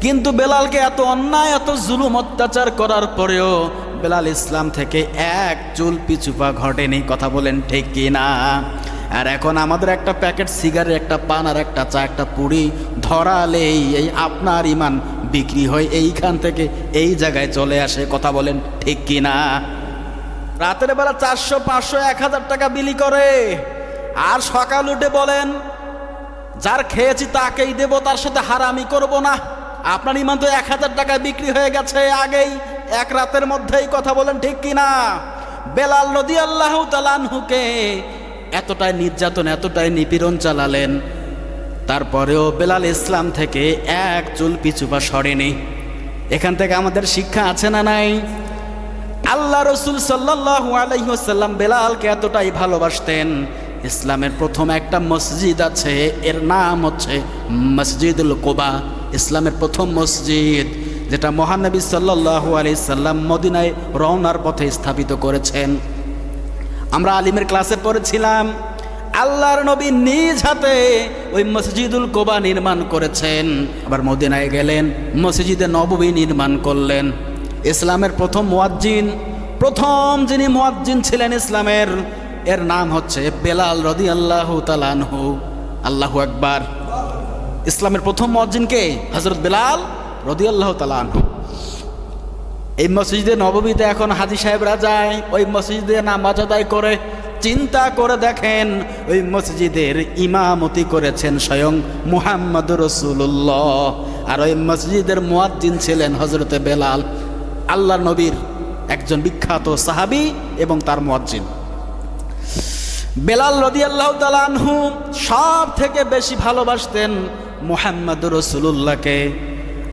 কিন্তু বেলালকে এত অন্যায় এত জুলুম অত্যাচার করার পরেও বেলাল ইসলাম থেকে এক চুল পিছুপা ঘটেনি। কথা বলেন ঠিক কি না? আর এখন আমাদের একটা প্যাকেট সিগারেট, একটা পান আর একটা চা, একটা পুরি ধরালেই এই আপনার ইমান বিক্রি হয়, এইখান থেকে এই জায়গায় চলে আসে। কথা বলেন ঠিক কি না? রাতের বেলা 400, 500, 1000 টাকা বিলি করে, আর সকাল উঠে বলেন যার খেয়েছি তাকেই দেব, তার সাথে হারামি করব না। আপনার ইমান তো 1000 টাকায় বিক্রি হয়ে গেছে আগেই, এক রাতের মধ্যেই। কথা বলেন ঠিক কিনা? বেলাল রাদিয়াল্লাহু তাআলা আনহুকে এতটাই নির্যাতন, এতটাই নিপীড়ন চালালেন, তারপরেও বেলাল ইসলাম থেকে এক চুল পিছুপা সরেনি। এখান থেকে আমাদের শিক্ষা আছে না নাই? আল্লাহ রসুল সাল্লাল্লাহু আলাইহি ওয়াসাল্লাম বেলালকে এতটাই ভালোবাসতেন, ইসলামের প্রথম একটা মসজিদ আছে, এর নাম হচ্ছে মসজিদুল কুবা। ইসলামের প্রথম মসজিদ, যেটা মহানবী সাল্লাল্লাহু আলাইহি সাল্লাম মদিনায় রওনার পথে স্থাপিত করেছেন। আমরা আলিমের ক্লাসে পড়েছিলাম, আল্লাহর নবী নিজ হাতে ওই মসজিদুল কুবা নির্মাণ করেছেন। আবার মদিনায় গেলেন, মসজিদে নববী নির্মাণ করলেন। ইসলামের প্রথম মুয়াজ্জিন, প্রথম যিনি মুয়াজ্জিন ছিলেন ইসলামের, এর নাম হচ্ছে বেলাল রাদিয়াল্লাহু তাআলা আনহু। আল্লাহু আকবার। ইসলামের প্রথম মুয়াজ্জিন কে? হযরত বেলাল রাদিয়াল্লাহু তাআলা আনহু। এই মসজিদে নববীতে এখন হাজী সাহেবরা যায়, ওই মসজিদে নামাজ আদায় করে। চিন্তা করে দেখেন, ওই মসজিদের ইমামতি করেছেন স্বয়ং মুহাম্মদুর রাসূলুল্লাহ, আর ওই মসজিদের মুয়াজ্জিন ছিলেন হযরতে বেলাল, আল্লাহর নবীর একজন বিখ্যাত সাহাবী এবং তার মুয়াজ্জিন। বেলাল রাদিয়াল্লাহু তাআলা আনহু সব থেকে বেশি ভালোবাসতেন মুহাম্মদুর রাসূলুল্লাহকে।